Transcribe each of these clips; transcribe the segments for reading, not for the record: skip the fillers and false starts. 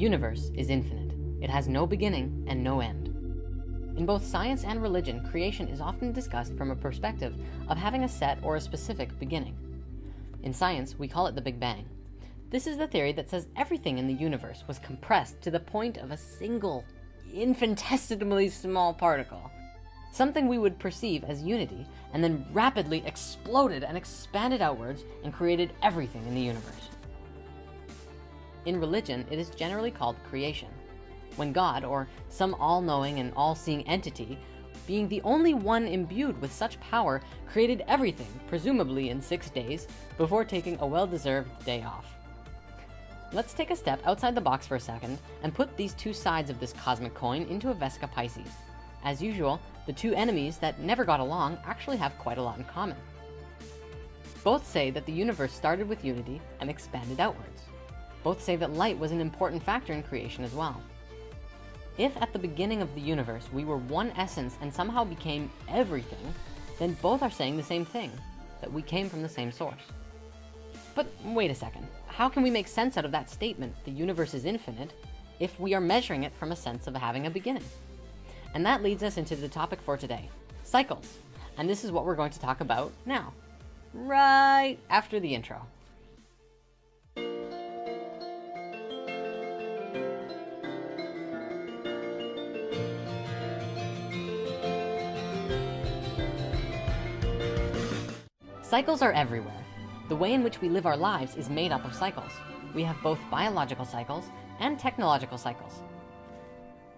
universe is infinite. It has no beginning and no end. In both science and religion, creation is often discussed from a perspective of having a set or a specific beginning. In science, we call it the Big Bang. This is the theory that says everything in the universe was compressed to the point of a single, infinitesimally small particle. Something we would perceive as unity, and then rapidly exploded and expanded outwards and created everything in the universe. In religion, it is generally called creation, when God, or some all-knowing and all-seeing entity, being the only one imbued with such power, created everything, presumably in 6 days, before taking a well-deserved day off. Let's take a step outside the box for a second and put these two sides of this cosmic coin into a Vesica Pisces. As usual, the two enemies that never got along actually have quite a lot in common. Both say that the universe started with unity and expanded outwards. Both say that light was an important factor in creation as well. If at the beginning of the universe we were one essence and somehow became everything, then both are saying the same thing, that we came from the same source. But wait a second, how can we make sense out of that statement, the universe is infinite, if we are measuring it from a sense of having a beginning? And that leads us into the topic for today, cycles. And this is what we're going to talk about now, right after the intro. Cycles are everywhere. The way in which we live our lives is made up of cycles. We have both biological cycles and technological cycles.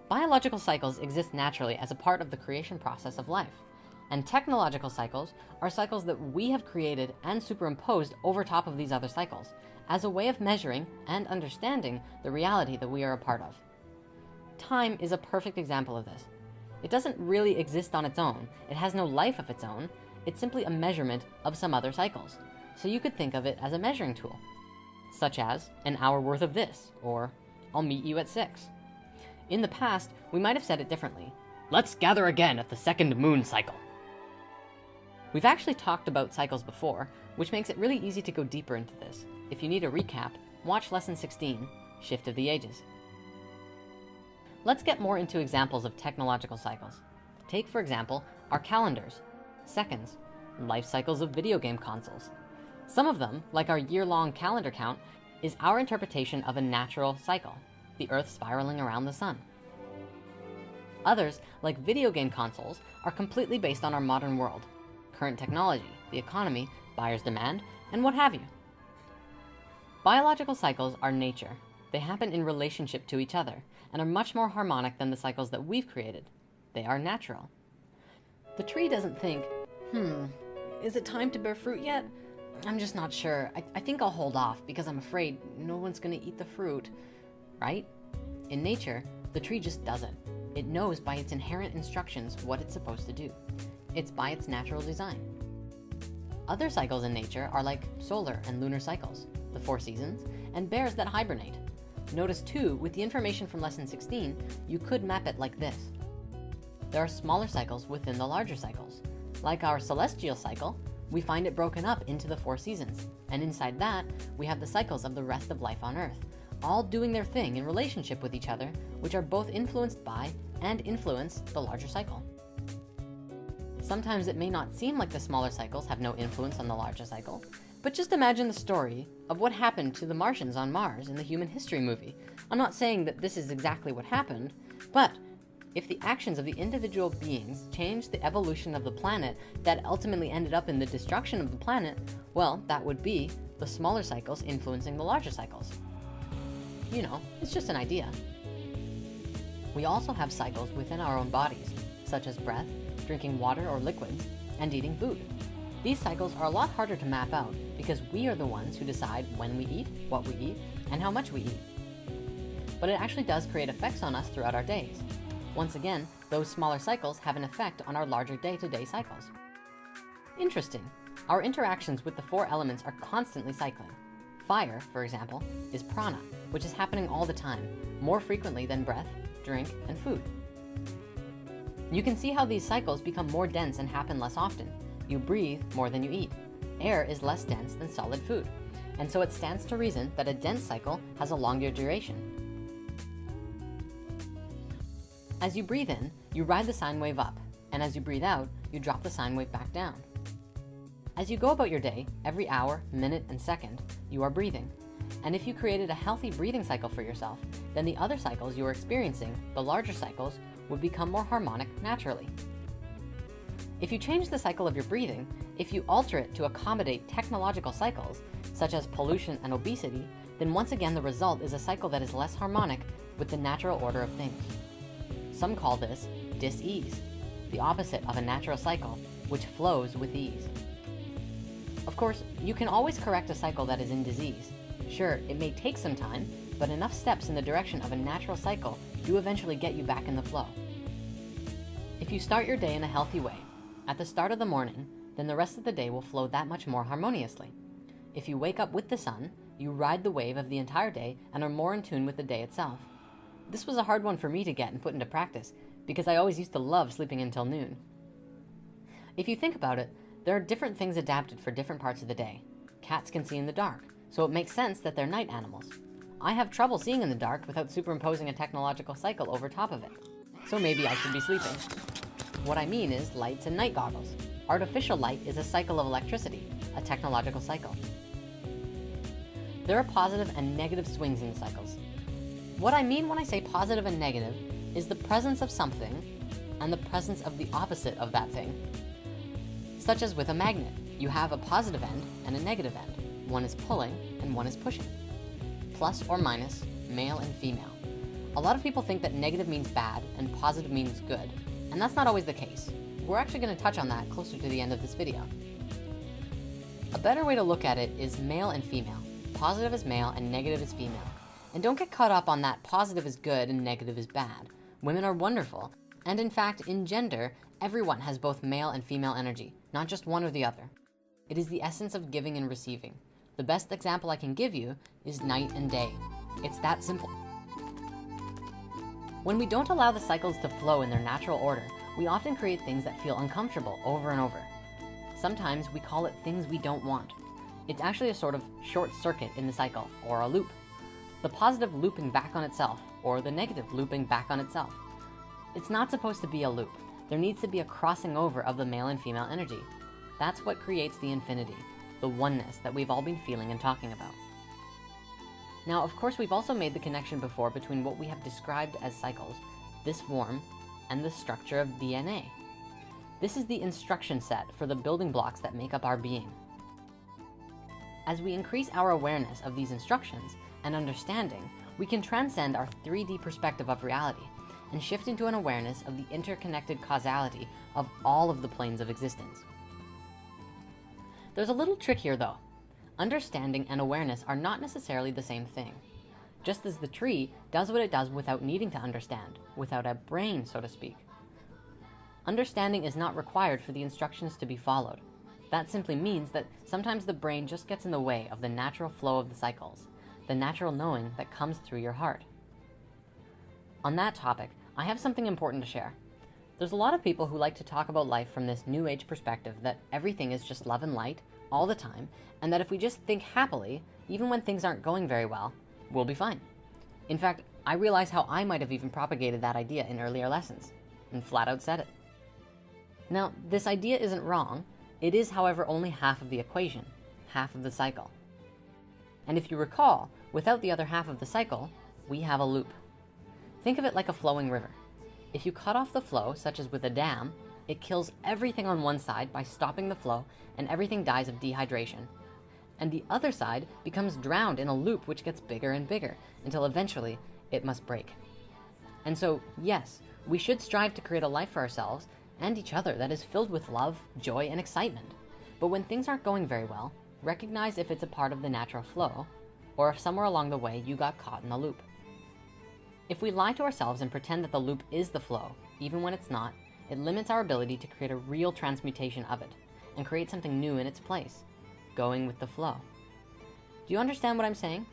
Biological cycles exist naturally as a part of the creation process of life, and technological cycles are cycles that we have created and superimposed over top of these other cycles as a way of measuring and understanding the reality that we are a part of. Time is a perfect example of this. It doesn't really exist on its own. It has no life of its own. It's simply a measurement of some other cycles. So you could think of it as a measuring tool, such as an hour worth of this, or I'll meet you at 6. In the past, we might have said it differently. Let's gather again at the second moon cycle. We've actually talked about cycles before, which makes it really easy to go deeper into this. If you need a recap, watch lesson 16, Shift of the Ages. Let's get more into examples of technological cycles. Take, for example, our calendars, seconds, life cycles of video game consoles. Some of them, like our year-long calendar count, is our interpretation of a natural cycle, the Earth spiraling around the sun. Others, like video game consoles, are completely based on our modern world, current technology, the economy, buyer's demand, and what have you. Biological cycles are nature. They happen in relationship to each other, and are much more harmonic than the cycles that we've created. They are natural. The tree doesn't think, is it time to bear fruit yet? I'm just not sure. I think I'll hold off because I'm afraid no one's gonna eat the fruit, right? In nature, the tree just doesn't. It knows by its inherent instructions what it's supposed to do. It's by its natural design. Other cycles in nature are like solar and lunar cycles, the 4 seasons, and bears that hibernate. Notice too, with the information from lesson 16, you could map it like this. There are smaller cycles within the larger cycles. Like our celestial cycle, we find it broken up into the 4 seasons, and inside that, we have the cycles of the rest of life on Earth, all doing their thing in relationship with each other, which are both influenced by and influence the larger cycle. Sometimes it may not seem like the smaller cycles have no influence on the larger cycle, but just imagine the story of what happened to the Martians on Mars in the Human History movie. I'm not saying that this is exactly what happened, but if the actions of the individual beings changed the evolution of the planet that ultimately ended up in the destruction of the planet, well, that would be the smaller cycles influencing the larger cycles. You know, it's just an idea. We also have cycles within our own bodies, such as breath, drinking water or liquids, and eating food. These cycles are a lot harder to map out because we are the ones who decide when we eat, what we eat, and how much we eat. But it actually does create effects on us throughout our days. Once again, those smaller cycles have an effect on our larger day-to-day cycles. Interesting. Our interactions with the 4 elements are constantly cycling. Fire, for example, is prana, which is happening all the time, more frequently than breath, drink, and food. You can see how these cycles become more dense and happen less often. You breathe more than you eat. Air is less dense than solid food. And so it stands to reason that a dense cycle has a longer duration. As you breathe in, you ride the sine wave up, and as you breathe out, you drop the sine wave back down. As you go about your day, every hour, minute, and second, you are breathing. And if you created a healthy breathing cycle for yourself, then the other cycles you are experiencing, the larger cycles, would become more harmonic naturally. If you change the cycle of your breathing, if you alter it to accommodate technological cycles, such as pollution and obesity, then once again the result is a cycle that is less harmonic with the natural order of things. Some call this dis-ease, the opposite of a natural cycle, which flows with ease. Of course, you can always correct a cycle that is in disease. Sure, it may take some time, but enough steps in the direction of a natural cycle do eventually get you back in the flow. If you start your day in a healthy way, at the start of the morning, then the rest of the day will flow that much more harmoniously. If you wake up with the sun, you ride the wave of the entire day and are more in tune with the day itself. This was a hard one for me to get and put into practice because I always used to love sleeping until noon. If you think about it, there are different things adapted for different parts of the day. Cats can see in the dark, so it makes sense that they're night animals. I have trouble seeing in the dark without superimposing a technological cycle over top of it. So maybe I should be sleeping. What I mean is lights and night goggles. Artificial light is a cycle of electricity, a technological cycle. There are positive and negative swings in the cycles. What I mean when I say positive and negative is the presence of something and the presence of the opposite of that thing. Such as with a magnet, you have a positive end and a negative end. One is pulling and one is pushing. Plus or minus, male and female. A lot of people think that negative means bad and positive means good, and that's not always the case. We're actually going to touch on that closer to the end of this video. A better way to look at it is male and female. Positive is male and negative is female. And don't get caught up on that positive is good and negative is bad. Women are wonderful. And in fact, in gender, everyone has both male and female energy, not just one or the other. It is the essence of giving and receiving. The best example I can give you is night and day. It's that simple. When we don't allow the cycles to flow in their natural order, we often create things that feel uncomfortable over and over. Sometimes we call it things we don't want. It's actually a sort of short circuit in the cycle, or a loop. The positive looping back on itself, or the negative looping back on itself. It's not supposed to be a loop. There needs to be a crossing over of the male and female energy. That's what creates the infinity, the oneness that we've all been feeling and talking about. Now, of course, we've also made the connection before between what we have described as cycles, this form, and the structure of DNA. This is the instruction set for the building blocks that make up our being. As we increase our awareness of these instructions and understanding, we can transcend our 3D perspective of reality and shift into an awareness of the interconnected causality of all of the planes of existence. There's a little trick here though. Understanding and awareness are not necessarily the same thing. Just as the tree does what it does without needing to understand, without a brain, so to speak. Understanding is not required for the instructions to be followed. That simply means that sometimes the brain just gets in the way of the natural flow of the cycles, the natural knowing that comes through your heart. On that topic, I have something important to share. There's a lot of people who like to talk about life from this new age perspective that everything is just love and light all the time, and that if we just think happily, even when things aren't going very well, we'll be fine. In fact, I realize how I might have even propagated that idea in earlier lessons, and flat out said it. Now, this idea isn't wrong. It is, however, only half of the equation, half of the cycle. And if you recall, without the other half of the cycle, we have a loop. Think of it like a flowing river. If you cut off the flow, such as with a dam, it kills everything on one side by stopping the flow, and everything dies of dehydration. And the other side becomes drowned in a loop which gets bigger and bigger, until eventually it must break. And so, yes, we should strive to create a life for ourselves and each other that is filled with love, joy, and excitement. But when things aren't going very well, recognize if it's a part of the natural flow, or if somewhere along the way you got caught in the loop. If we lie to ourselves and pretend that the loop is the flow, even when it's not, it limits our ability to create a real transmutation of it, and create something new in its place, going with the flow. Do you understand what I'm saying?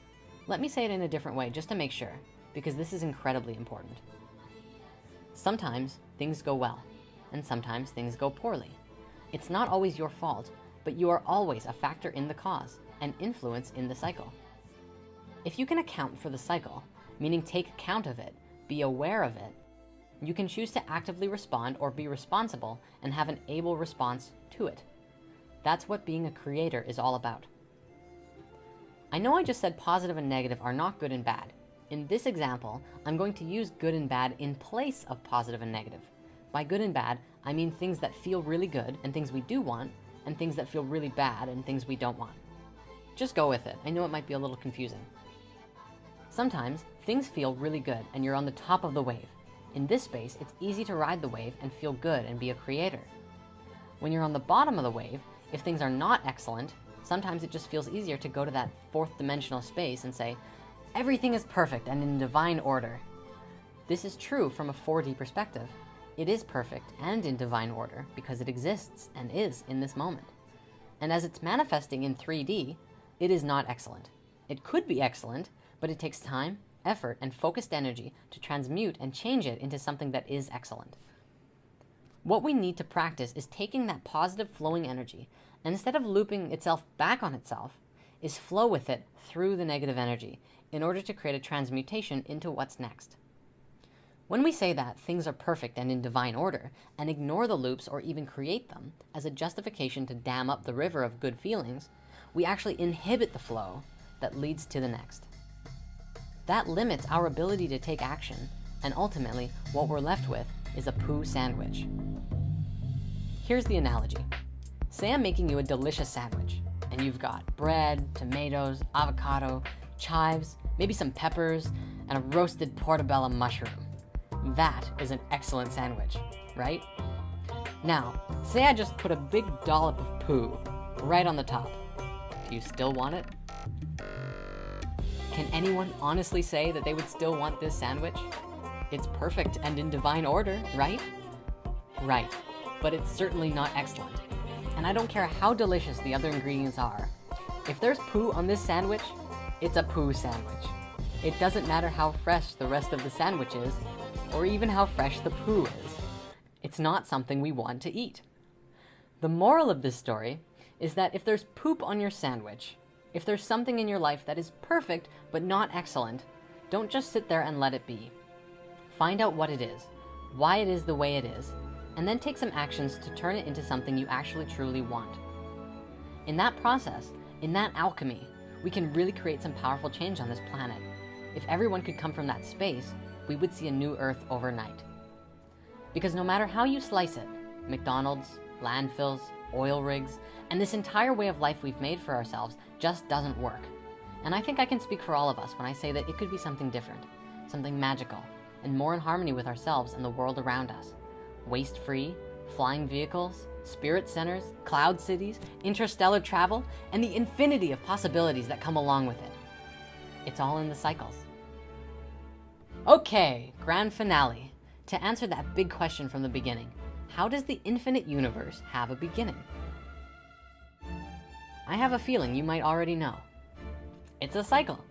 Let me say it in a different way just to make sure, because this is incredibly important. Sometimes things go well, and sometimes things go poorly. It's not always your fault, but you are always a factor in the cause, and influence in the cycle. If you can account for the cycle, meaning take account of it, be aware of it, You can choose to actively respond or be responsible and have an able response to it. That's what being a creator is all about. I know I just said positive and negative are not good and bad. In this example, I'm going to use good and bad in place of positive and negative. By good and bad, I mean things that feel really good and things we do want, and things that feel really bad and things we don't want. Just go with it. I know it might be a little confusing. Sometimes things feel really good and you're on the top of the wave. In this space, it's easy to ride the wave and feel good and be a creator. When you're on the bottom of the wave, if things are not excellent, sometimes it just feels easier to go to that fourth dimensional space and say, everything is perfect and in divine order. This is true from a 4D perspective. It is perfect and in divine order because it exists and is in this moment. And as it's manifesting in 3D, it is not excellent. It could be excellent, but it takes time, effort, and focused energy to transmute and change it into something that is excellent. What we need to practice is taking that positive flowing energy, and instead of looping itself back on itself, is flow with it through the negative energy in order to create a transmutation into what's next. When we say that things are perfect and in divine order, and ignore the loops or even create them as a justification to dam up the river of good feelings, we actually inhibit the flow that leads to the next. That limits our ability to take action, and ultimately, what we're left with is a poo sandwich. Here's the analogy. Say I'm making you a delicious sandwich, and you've got bread, tomatoes, avocado, chives, maybe some peppers, and a roasted portobello mushroom. That is an excellent sandwich, right? Now, say I just put a big dollop of poo right on the top. Do you still want it? Can anyone honestly say that they would still want this sandwich? It's perfect and in divine order, right? Right, but it's certainly not excellent. And I don't care how delicious the other ingredients are. If there's poo on this sandwich, it's a poo sandwich. It doesn't matter how fresh the rest of the sandwich is, or even how fresh the poo is. It's not something we want to eat. The moral of this story is that if there's poop on your sandwich, if there's something in your life that is perfect but not excellent, don't just sit there and let it be. Find out what it is, why it is the way it is, and then take some actions to turn it into something you actually truly want. In that process, in that alchemy, we can really create some powerful change on this planet. If everyone could come from that space, we would see a new Earth overnight. Because no matter how you slice it, McDonald's, landfills, oil rigs, and this entire way of life we've made for ourselves just doesn't work. And I think I can speak for all of us when I say that it could be something different, something magical, and more in harmony with ourselves and the world around us. Waste-free, flying vehicles, spirit centers, cloud cities, interstellar travel, and the infinity of possibilities that come along with it. It's all in the cycles. Okay, grand finale. To answer that big question from the beginning, how does the infinite universe have a beginning? I have a feeling you might already know. It's a cycle.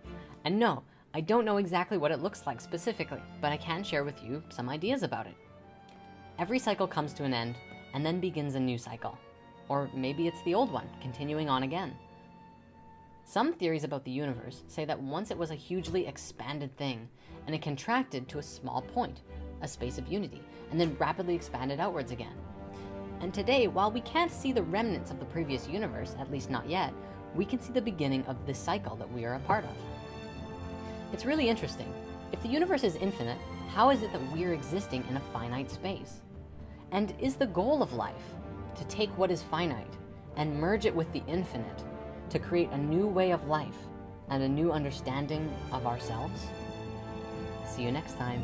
And no, I don't know exactly what it looks like specifically, but I can share with you some ideas about it. Every cycle comes to an end and then begins a new cycle. Or maybe it's the old one, continuing on again. Some theories about the universe say that once it was a hugely expanded thing, and it contracted to a small point, a space of unity, and then rapidly expanded outwards again. And today, while we can't see the remnants of the previous universe, at least not yet, we can see the beginning of this cycle that we are a part of. It's really interesting. If the universe is infinite, how is it that we're existing in a finite space? And is the goal of life to take what is finite and merge it with the infinite to create a new way of life and a new understanding of ourselves? See you next time.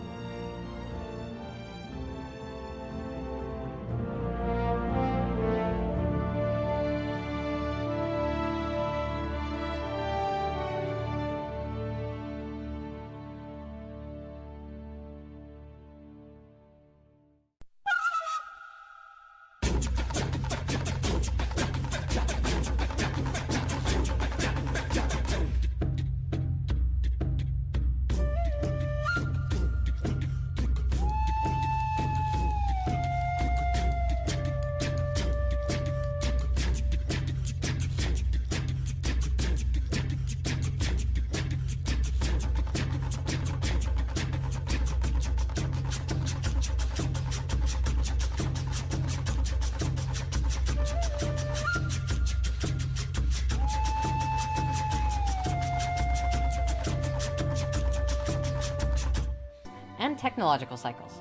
and technological cycles.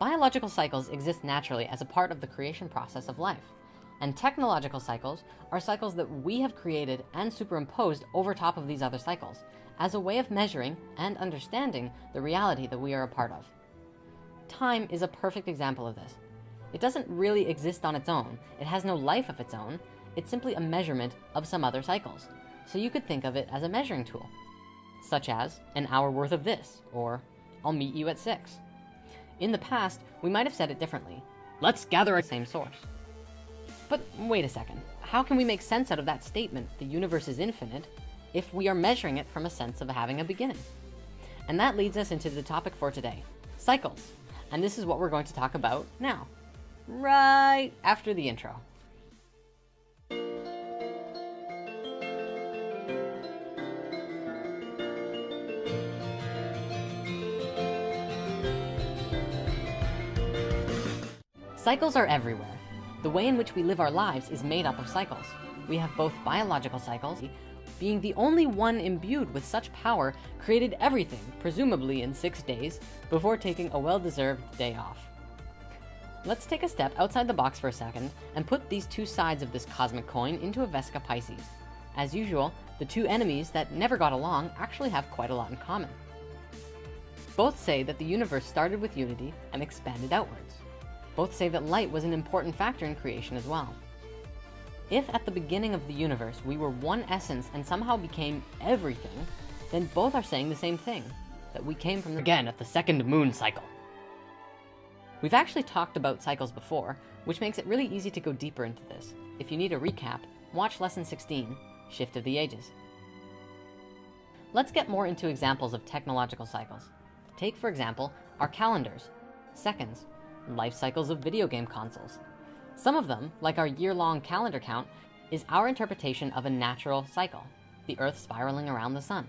Biological cycles exist naturally as a part of the creation process of life, and technological cycles are cycles that we have created and superimposed over top of these other cycles as a way of measuring and understanding the reality that we are a part of. Time is a perfect example of this. It doesn't really exist on its own. It has no life of its own. It's simply a measurement of some other cycles. So you could think of it as a measuring tool, such as an hour worth of this, or I'll meet you at 6. In the past, we might have said it differently. Let's gather at the same source. But wait a second. How can we make sense out of that statement, the universe is infinite, if we are measuring it from a sense of having a beginning? And that leads us into the topic for today, cycles. And this is what we're going to talk about now, right after the intro. Cycles are everywhere. The way in which we live our lives is made up of cycles. We have both biological cycles, being the only one imbued with such power, created everything, presumably in 6 days, before taking a well-deserved day off. Let's take a step outside the box for a second and put these two sides of this cosmic coin into a Vesica Pisces. As usual, the two enemies that never got along actually have quite a lot in common. Both say that the universe started with unity and expanded outwards. Both say that light was an important factor in creation as well. If at the beginning of the universe we were one essence and somehow became everything, then both are saying the same thing, that we came from again at the second moon cycle. We've actually talked about cycles before, which makes it really easy to go deeper into this. If you need a recap, watch lesson 16, Shift of the Ages. Let's get more into examples of technological cycles. Take, for example, our calendars, seconds, life cycles of video game consoles. Some of them, like our year-long calendar count, is our interpretation of a natural cycle, the Earth spiraling around the sun.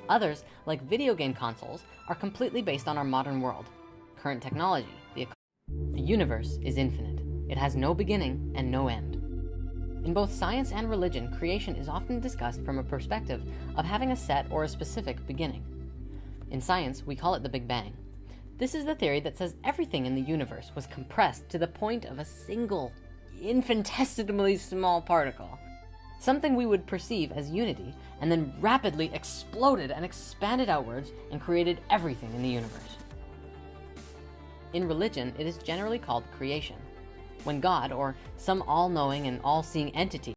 Others, like video game consoles, are completely based on our modern world, current technology. The universe is infinite. It has no beginning and no end. In both science and religion, creation is often discussed from a perspective of having a set or a specific beginning. In science, we call it the Big Bang. This is the theory that says everything in the universe was compressed to the point of a single, infinitesimally small particle, something we would perceive as unity, and then rapidly exploded and expanded outwards and created everything in the universe. In religion, it is generally called creation, when God, or some all-knowing and all-seeing entity,